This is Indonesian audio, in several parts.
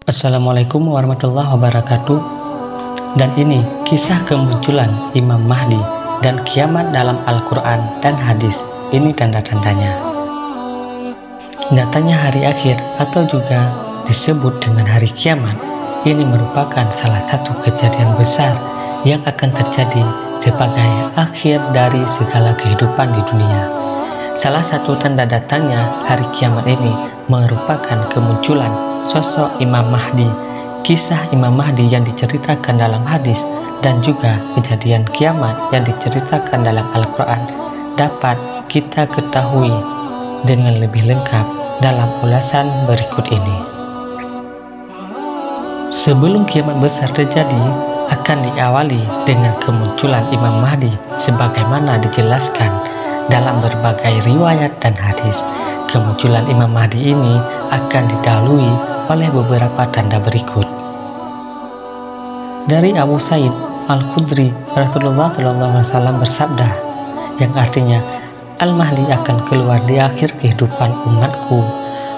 Assalamualaikum warahmatullahi wabarakatuh. Dan ini kisah kemunculan Imam Mahdi dan kiamat dalam Al-Quran dan hadis. Ini tanda-tandanya. Datanya hari akhir atau juga disebut dengan hari kiamat. Ini merupakan salah satu kejadian besar yang akan terjadi sebagai akhir dari segala kehidupan di dunia. Salah satu tanda datangnya hari kiamat ini merupakan kemunculan sosok Imam Mahdi, kisah Imam Mahdi yang diceritakan dalam hadis dan juga kejadian kiamat yang diceritakan dalam Al-Quran dapat kita ketahui dengan lebih lengkap dalam ulasan berikut ini. Sebelum kiamat besar terjadi, akan diawali dengan kemunculan Imam Mahdi sebagaimana dijelaskan dalam berbagai riwayat dan hadis. Kemunculan Imam Mahdi ini akan didahului oleh beberapa tanda berikut. Dari Abu Sa'id Al-Khudri, Rasulullah SAW bersabda, yang artinya, Al-Mahdi akan keluar di akhir kehidupan umatku.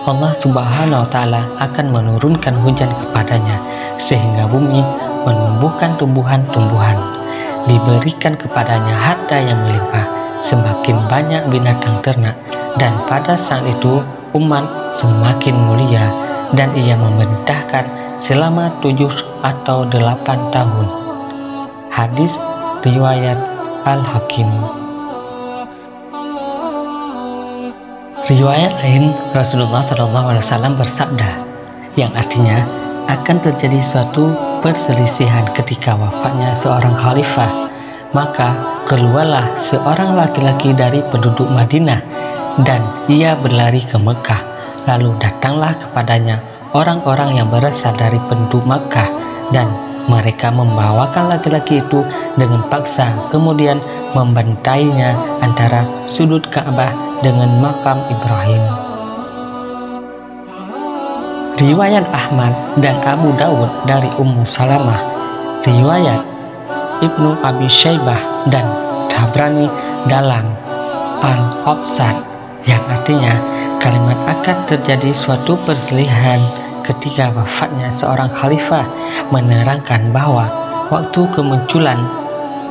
Allah Subhanahu wa Ta'ala akan menurunkan hujan kepadanya, sehingga bumi menumbuhkan tumbuhan-tumbuhan. Diberikan kepadanya harta yang melimpah, semakin banyak binatang ternak, dan pada saat itu umat semakin mulia, dan ia memerintahkan selama 7 atau 8 tahun. Hadis riwayat Al-Hakim. Riwayat lain, Rasulullah SAW bersabda, yang artinya akan terjadi suatu perselisihan ketika wafatnya seorang khalifah. Maka keluarlah seorang laki-laki dari penduduk Madinah dan ia berlari ke Mekah. Lalu datanglah kepadanya orang-orang yang berasal dari penduduk Makkah dan mereka membawakan laki-laki itu dengan paksa, kemudian membantainya antara sudut Ka'bah dengan makam Ibrahim. Riwayat Ahmad dan Abu Dawud dari Ummu Salamah, riwayat Ibnu Abi Syaibah dan Tabrani dalam Al-Awsat, yang artinya kalimat akan terjadi suatu perselisihan ketika wafatnya seorang khalifah, menerangkan bahwa waktu kemunculan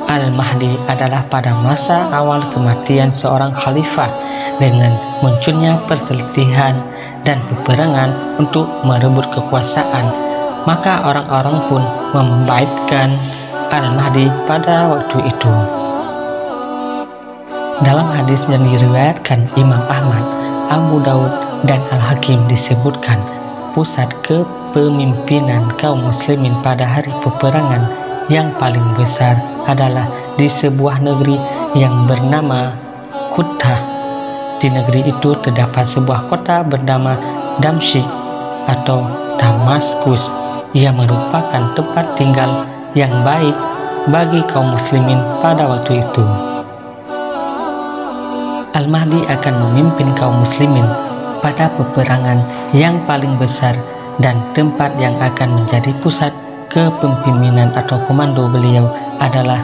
Al-Mahdi adalah pada masa awal kematian seorang khalifah dengan munculnya perselisihan dan peperangan untuk merebut kekuasaan. Maka orang-orang pun membaitkan Al-Mahdi pada waktu itu. Dalam hadis yang diriwayatkan Imam Ahmad, Abu Daud dan Al-Hakim disebutkan pusat kepemimpinan kaum muslimin pada hari peperangan yang paling besar adalah di sebuah negeri yang bernama Kuthah. Di negeri itu terdapat sebuah kota bernama Damsyik atau Damaskus. Ia merupakan tempat tinggal yang baik bagi kaum muslimin pada waktu itu. Al-Mahdi akan memimpin kaum muslimin pada peperangan yang paling besar dan tempat yang akan menjadi pusat kepemimpinan atau komando beliau adalah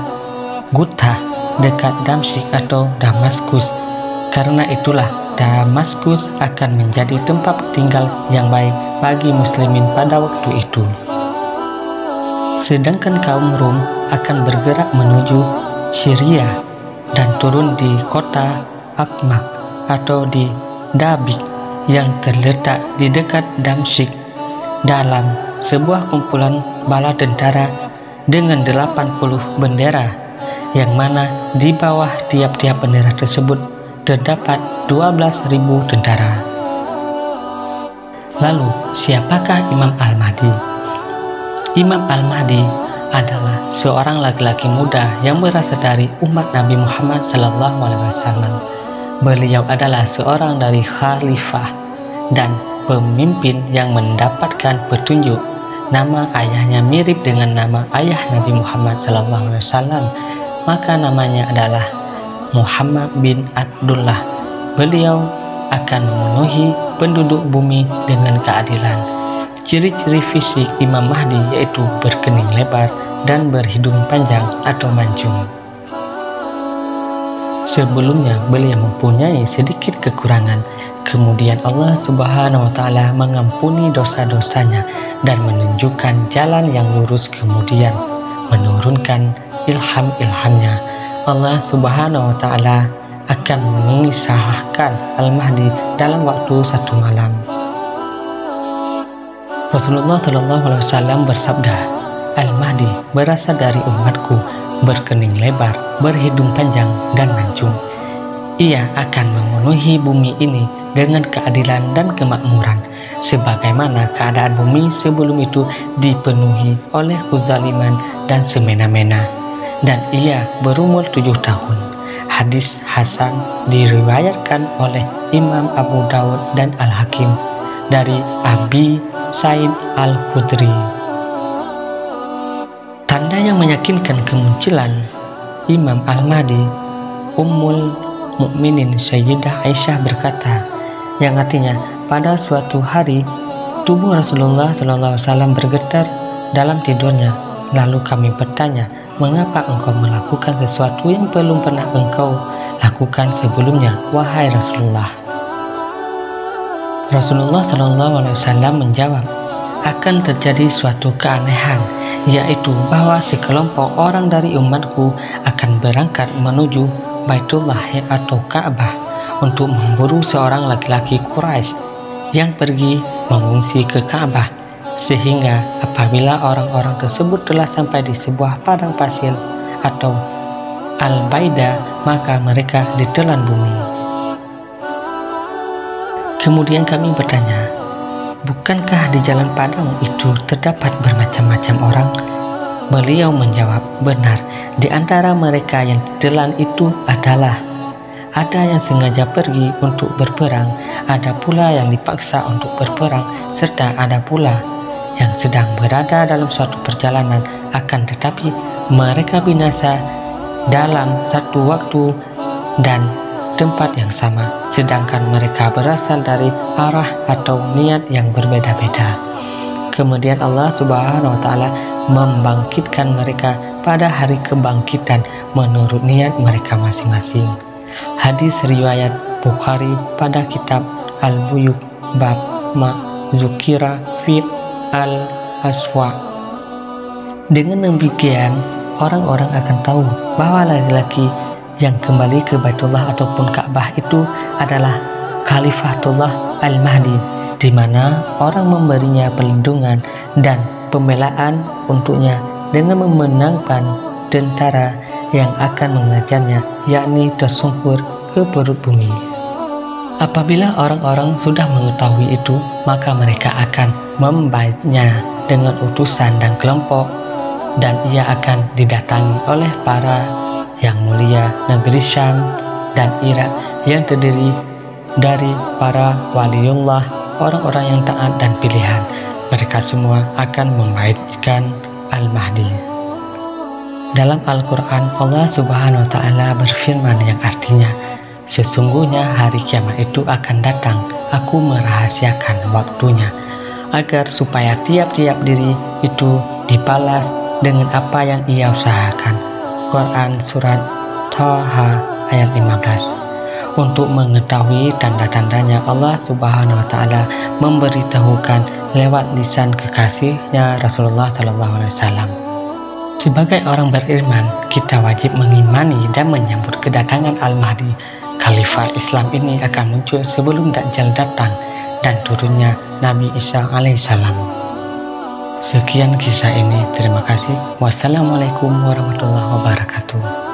Kuthah dekat Damsyik atau Damaskus. Karena itulah Damaskus akan menjadi tempat tinggal yang baik bagi muslimin pada waktu itu. Sedangkan kaum Rum akan bergerak menuju Syria dan turun di kota Akmak atau di Dabik yang terletak di dekat Damsyik dalam sebuah kumpulan bala tentara dengan 80 bendera, yang mana di bawah tiap-tiap bendera tersebut terdapat 12.000 tentara. Lalu siapakah Imam Al-Mahdi? Imam Al-Mahdi adalah seorang laki-laki muda yang berasal dari umat Nabi Muhammad SAW. Beliau adalah seorang dari khalifah dan pemimpin yang mendapatkan petunjuk. Nama ayahnya mirip dengan nama ayah Nabi Muhammad SAW, maka namanya adalah Muhammad bin Abdullah. Beliau akan memenuhi penduduk bumi dengan keadilan. Ciri-ciri fisik Imam Mahdi yaitu berkening lebar dan berhidung panjang atau mancung. Sebelumnya beliau mempunyai sedikit kekurangan, Kemudian Allah Subhanahu wa Ta'ala mengampuni dosa-dosanya dan menunjukkan jalan yang lurus, kemudian menurunkan ilham-ilhamnya. Allah Subhanahu wa Ta'ala akan mengisahkan Al-Mahdi dalam waktu satu malam. Rasulullah SAW bersabda, Al-Mahdi berasal dari umatku, berkening lebar, berhidung panjang dan mancung. Ia akan memenuhi bumi ini dengan keadilan dan kemakmuran, sebagaimana keadaan bumi sebelum itu dipenuhi oleh kezaliman dan semena-mena. Dan ia berumur 7 tahun. Hadis Hasan diriwayatkan oleh Imam Abu Dawud dan Al-Hakim dari Abi Sa'id Al-Khudri. Tanda yang meyakinkan kemunculan Imam Al-Mahdi, Ummul Mukminin Sayyidah Aisyah berkata, yang artinya pada suatu hari tubuh Rasulullah SAW bergetar dalam tidurnya. Lalu kami bertanya, mengapa engkau melakukan sesuatu yang belum pernah engkau lakukan sebelumnya, wahai Rasulullah? Rasulullah SAW menjawab, akan terjadi suatu keanehan, yaitu bahwa sekelompok orang dari umatku akan berangkat menuju Baitullah atau Ka'bah untuk memburu seorang laki-laki Quraisy yang pergi mengungsi ke Ka'bah, sehingga apabila orang-orang tersebut telah sampai di sebuah padang pasir atau Al-Baida, maka mereka ditelan bumi. Kemudian kami bertanya, bukankah di jalan padang itu terdapat bermacam-macam orang? Beliau menjawab, benar, di antara mereka yang ditelan itu adalah ada yang sengaja pergi untuk berperang, ada pula yang dipaksa untuk berperang, serta ada pula yang sedang berada dalam suatu perjalanan, akan tetapi mereka binasa dalam satu waktu dan tempat yang sama, sedangkan mereka berasal dari arah atau niat yang berbeda-beda. Kemudian Allah Subhanahu wa Ta'ala membangkitkan mereka pada hari kebangkitan menurut niat mereka masing-masing. Hadis riwayat Bukhari pada kitab Al-Buyuk bab ma zukira fi al-aswa. Dengan demikian, orang-orang akan tahu bahwa laki-laki yang kembali ke Baitullah ataupun Ka'bah itu adalah Khalifatullah Al-Mahdi, di mana orang memberinya perlindungan dan pembelaan untuknya dengan memenangkan tentara yang akan mengajarnya, yakni tersungkur ke perut bumi. Apabila orang-orang sudah mengetahui itu, maka mereka akan membaitnya dengan utusan dan kelompok, dan ia akan didatangi oleh para yang mulia negeri Syam dan Irak yang terdiri dari para waliullah, orang-orang yang taat dan pilihan. Mereka semua akan membaitkan Al-Mahdi. Dalam Al-Quran, Allah Subhanahu wa Ta'ala berfirman yang artinya, sesungguhnya hari kiamat itu akan datang, aku merahasiakan waktunya, agar supaya tiap-tiap diri itu dibalas dengan apa yang ia usahakan. Quran Surat Thaha ayat 15. Untuk mengetahui tanda-tandanya, Allah Subhanahu wa Ta'ala memberitahukan lewat lisan kekasihnya Rasulullah SAW. Sebagai orang beriman, kita wajib mengimani dan menyambut kedatangan Al-Mahdi. Khalifah Islam ini akan muncul sebelum Dajjal datang dan turunnya Nabi Isa alaihissalam. Sekian kisah ini, terima kasih. Wassalamualaikum warahmatullahi wabarakatuh.